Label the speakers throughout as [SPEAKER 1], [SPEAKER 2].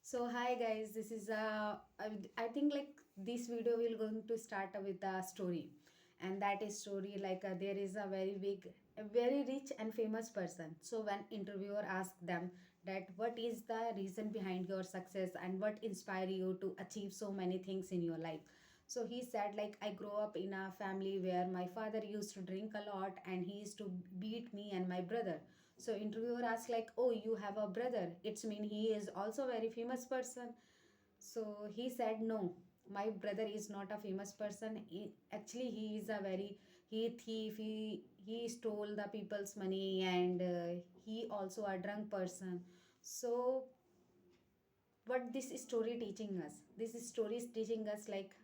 [SPEAKER 1] So hi guys, this is I think like this video will going to start with a story, and that is story there is a very big, a very rich and famous person. So when interviewer asked them that what is the reason behind your success and what inspire you to achieve so many things in your life, so he said like I grew up in a family where my father used to drink a lot and he used to beat me and my brother. So interviewer asked like, "Oh, you have a brother? It's mean he is also a very famous person." So he said, "No, my brother is not a famous person. Actually, he is a very he thief. He stole the people's money and he also a drunk person." So what this story teaching us? This story is teaching us like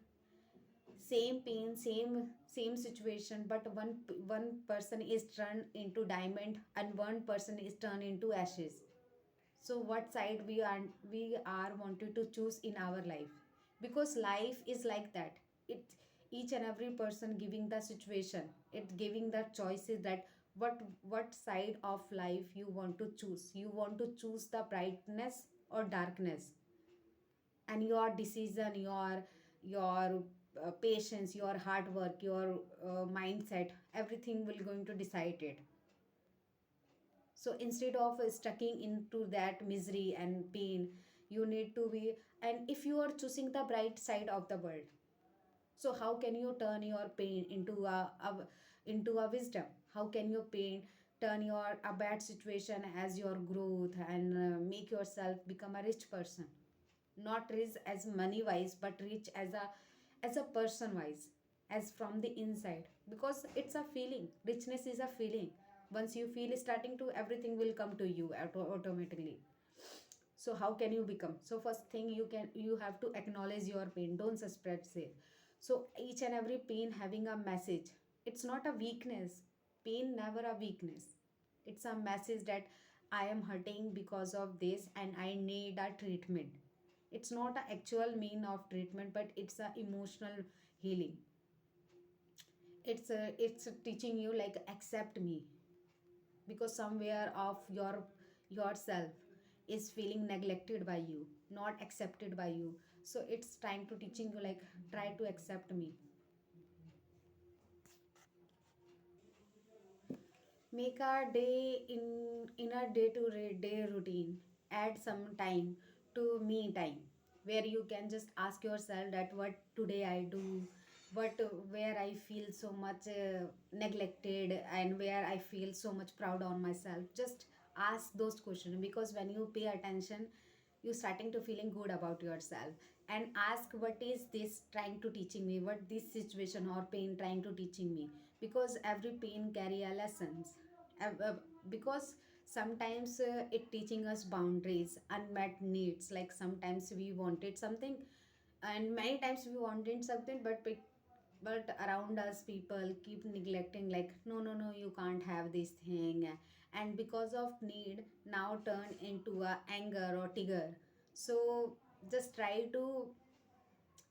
[SPEAKER 1] same pain, same situation, but one person is turned into diamond and one person is turned into ashes. So what side we are wanted to choose in our life, because life is like that. It each and every person giving the situation, it giving the choices that what side of life you want to choose. You want to choose the brightness or darkness, and your decision, your patience, your hard work, your mindset, everything will going to decide it. So instead of stucking into that misery and pain, you need to be, and if you are choosing the bright side of the world, so how can you turn your pain into a wisdom? How can you pain turn your a bad situation as your growth and make yourself become a rich person? Not rich as money wise, but rich as a person wise, as from the inside, because it's a feeling. Richness is a feeling. Once you feel starting to, everything will come to you automatically. So how can you become? So first thing, you have to acknowledge your pain, don't suppress it. So each and every pain having a message. It's not a weakness. Pain never a weakness. It's a message that I am hurting because of this and I need a treatment. It's not an actual mean of treatment, but it's a emotional healing. It's teaching you like accept me, because somewhere of yourself is feeling neglected by you, not accepted by you. So it's time to teaching you like try to accept me. Make a day in a day to day routine. Add some time to me time, where you can just ask yourself that what today I do, what where I feel so much neglected and where I feel so much proud on myself. Just ask those questions, because when you pay attention, you starting to feeling good about yourself. And ask what is this trying to teaching me, what this situation or pain trying to teaching me, because every pain carry a lessons. Because sometimes it teaching us boundaries, unmet needs. Like sometimes we wanted something, and many times we wanted something, but around us people keep neglecting, like no no no, you can't have this thing. And because of need now turn into a anger or trigger. So just try to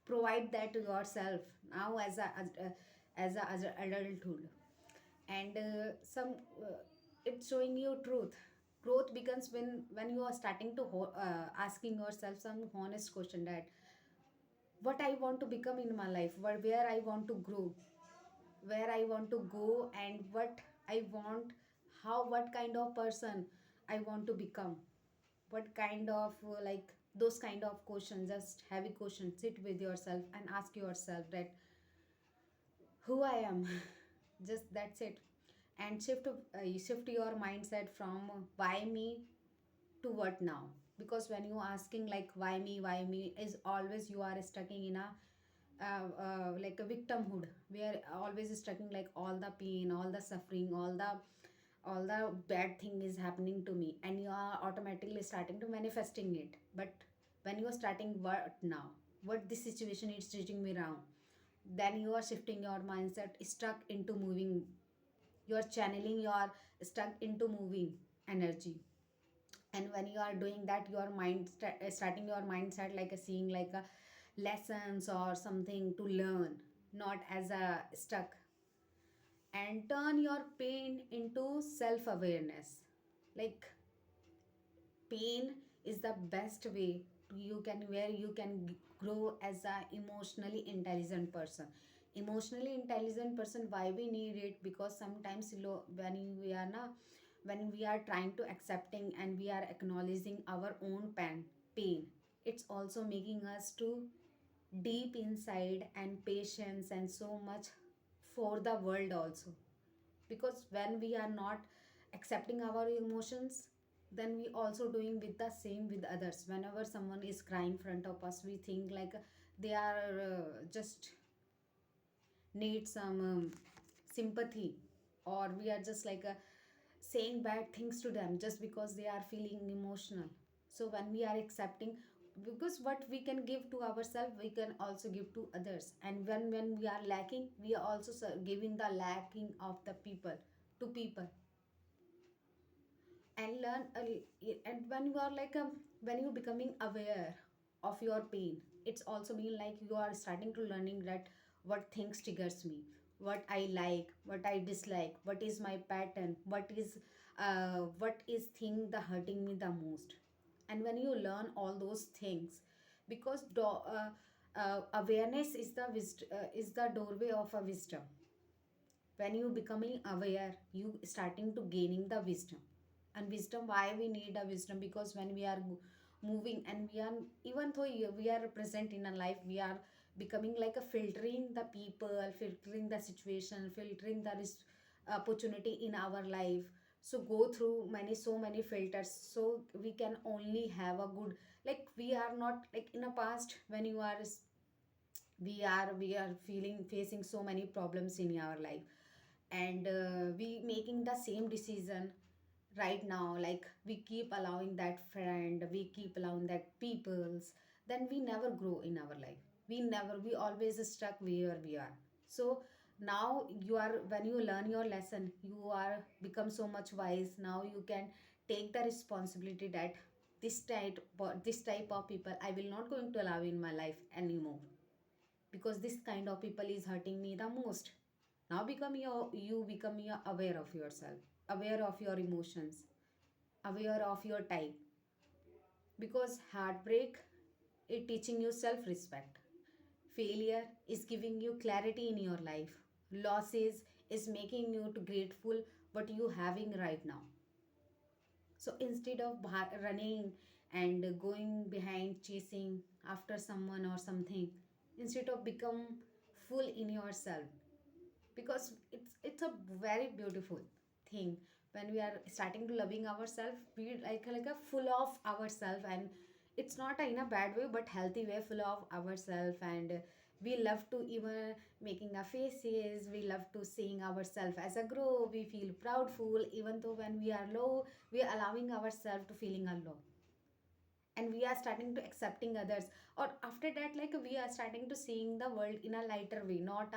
[SPEAKER 1] provide that to yourself now as a adulthood. And some it's showing you truth. Growth begins when you are starting to asking yourself some honest question, that what I want to become in my life, where I want to grow, where I want to go, and what I want, how, what kind of person I want to become, what kind of those kind of questions. Just heavy questions, sit with yourself and ask yourself that who I am. Just that's it. And shift your mindset from why me to what now. Because when you asking like why me is always you are stuck in a like a victimhood. We are always stuck in like all the pain, all the suffering, all the bad thing is happening to me, and you are automatically starting to manifesting it. But when you are starting what now, what this situation is teaching me now, then you are shifting your mindset stuck into moving. You are channeling your stuck into moving energy. And when you are doing that, your starting your mindset like a seeing like a lessons or something to learn, not as a stuck. And turn your pain into self awareness. Like pain is the best way you can where you can grow as a emotionally intelligent person. Emotionally intelligent person, why we need it? Because sometimes we are na, when we are trying to accepting and we are acknowledging our own pain, it's also making us to deep inside and patience and so much for the world also. Because when we are not accepting our emotions, then we also doing with the same with others. Whenever someone is crying in front of us, we think like they are just need some sympathy, or we are just like saying bad things to them just because they are feeling emotional. So when we are accepting, because what we can give to ourselves we can also give to others, and when we are lacking, we are also giving the lacking of the people to people. And learn and when you are like when you becoming aware of your pain, it's also mean like you are starting to learning that what things triggers me, what I like, what I dislike, what is my pattern, what is thing the hurting me the most. And when you learn all those things, because awareness is is the doorway of a wisdom. When you becoming aware, you starting to gaining the wisdom. And wisdom, why we need a wisdom? Because when we are moving, and we are, even though we are present in a life, we are becoming like a filtering the people, filtering the situation, filtering the opportunity in our life. So go through so many filters, so we can only have a good, like we are not like in a past when you are, we are feeling facing so many problems in our life, and we making the same decision right now, like we keep allowing that friend, we keep allowing that peoples, then we never grow in our life. We always stuck where we are. So now you are, when you learn your lesson, you are become so much wise. Now you can take the responsibility that this type of people I will not going to allow in my life anymore, because this kind of people is hurting me the most. Now become your aware of yourself, aware of your emotions, aware of your type. Because heartbreak is teaching you self-respect, failure is giving you clarity in your life, losses is making you to grateful what you having right now. So instead of running and going behind chasing after someone or something, instead of become full in yourself. Because it's a very beautiful thing when we are starting to loving ourselves, we like a full of ourselves. And it's not in a bad way but healthy way, full of ourselves. And we love to even making our faces, we love to seeing ourselves as a grow, we feel proudful even though when we are low, we are allowing ourselves to feeling a low. And we are starting to accepting others, or after that like we are starting to seeing the world in a lighter way, not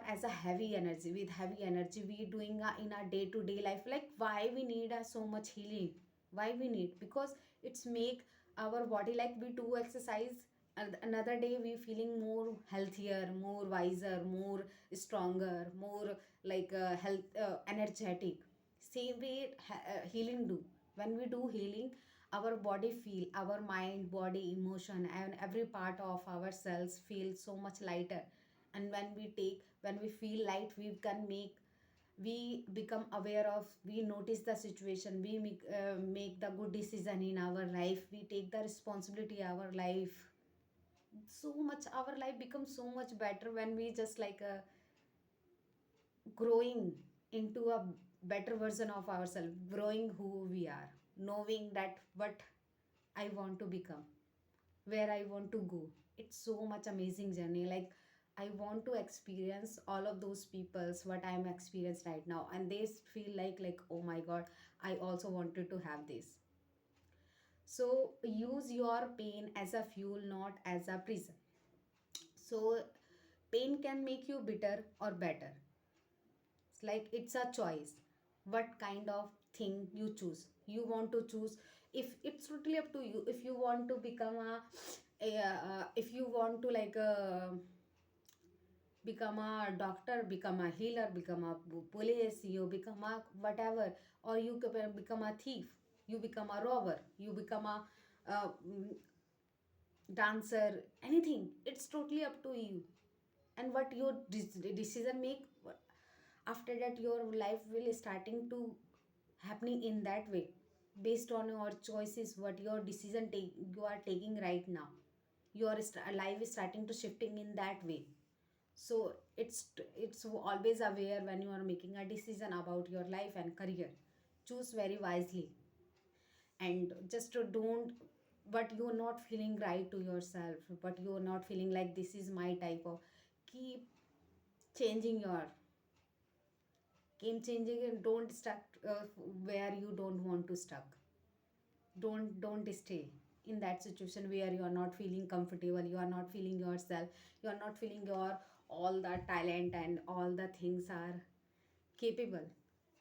[SPEAKER 1] as a heavy energy. With heavy energy we doing in our day to day life, like why we need so much healing, why we need? Because it's make our body, like we do exercise, and another day we feeling more healthier, more wiser, more stronger, more like health energetic. Same way healing do. When we do healing, our body feel, our mind, body, emotion, and every part of our cells feel so much lighter. And when we feel light, we can we become aware of, we notice the situation, we make the good decision in our life, we take the responsibility our life. So much our life becomes so much better when we just like growing into a better version of ourselves, growing who we are, knowing that what I want to become, where I want to go. It's so much amazing journey. Like I want to experience all of those people's what I'm experienced right now, and they feel like oh my god, I also wanted to have this. So use your pain as a fuel, not as a prison. So pain can make you bitter or better. It's like it's a choice. What kind of thing you choose? You want to choose, if it's totally up to you. If you want to become if you want to like become a doctor, become a healer, become a police, you become a whatever, or you become a thief, you become a robber, you become a mm, dancer, anything. It's totally up to you. And what your decision make, after that your life will starting to happening in that way, based on your choices, what your decision take you are taking right now. Your life is starting to shifting in that way. So it's always aware when you are making a decision about your life and career. Choose very wisely, and just don't, but you're not feeling right to yourself, but you're not feeling like this is my type of, keep changing your, keep changing, and don't stuck where you don't want to stuck. Don't stay in that situation where you are not feeling comfortable, you are not feeling yourself, you are not feeling your all the talent and all the things are capable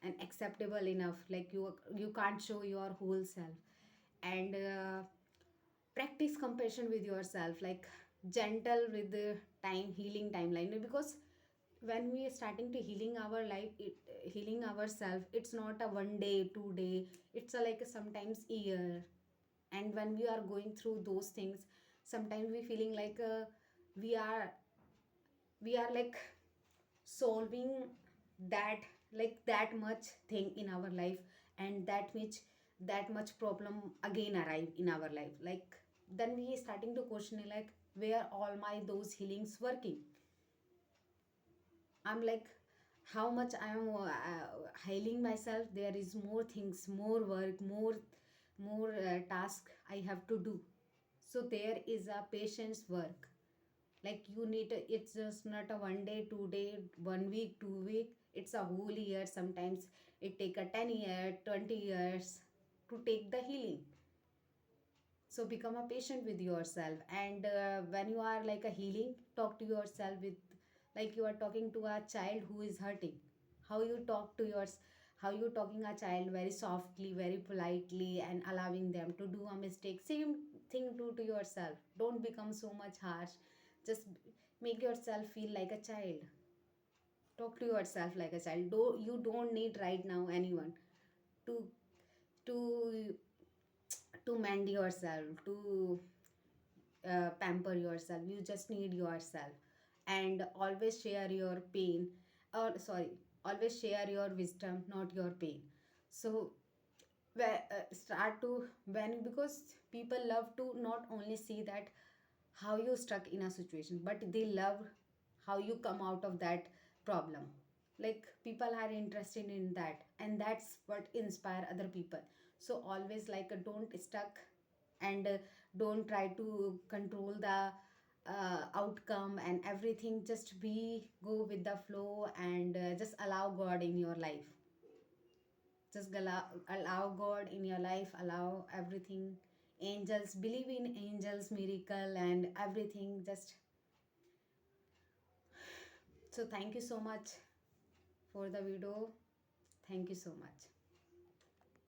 [SPEAKER 1] and acceptable enough, like you can't show your whole self. And practice compassion with yourself, like gentle with the time, healing timeline, because when we are starting to healing our life, healing ourselves, it's not a 1 day 2 day, it's a like a sometimes year. And when we are going through those things, sometimes we feeling like we are we are like solving that, like that much thing in our life, and that much problem again arrive in our life, like then we starting to question like, where all my those healings working. I'm like, how much I am healing myself, there is more things, more work, more task I have to do. So there is a patience work, like you need it's just not a 1 day 2 day 1 week 2 week, it's a whole year. Sometimes it take a 10 year 20 years to take the healing. So become a patient with yourself, and when you are like a healing, talk to yourself with, like you are talking to a child who is hurting. How you talk to your, how you talking a child very softly, very politely, and allowing them to do a mistake, same thing do to yourself. Don't become so much harsh, just make yourself feel like a child. Talk to yourself like a child. You don't need right now anyone to to to mend yourself, to pamper yourself. You just need yourself. And always share your pain, or sorry, always share your wisdom, not your pain. So start to, when, because people love to not only see that how you stuck in a situation, but they love how you come out of that problem. Like people are interested in that, and that's what inspire other people. So always like don't stuck, and don't try to control the outcome and everything. Just be, go with the flow, and just allow God in your life. Just allow God in your life, allow everything. Angels, believe in angels, miracle, and everything. Just, so thank you so much for the video. Thank you so much.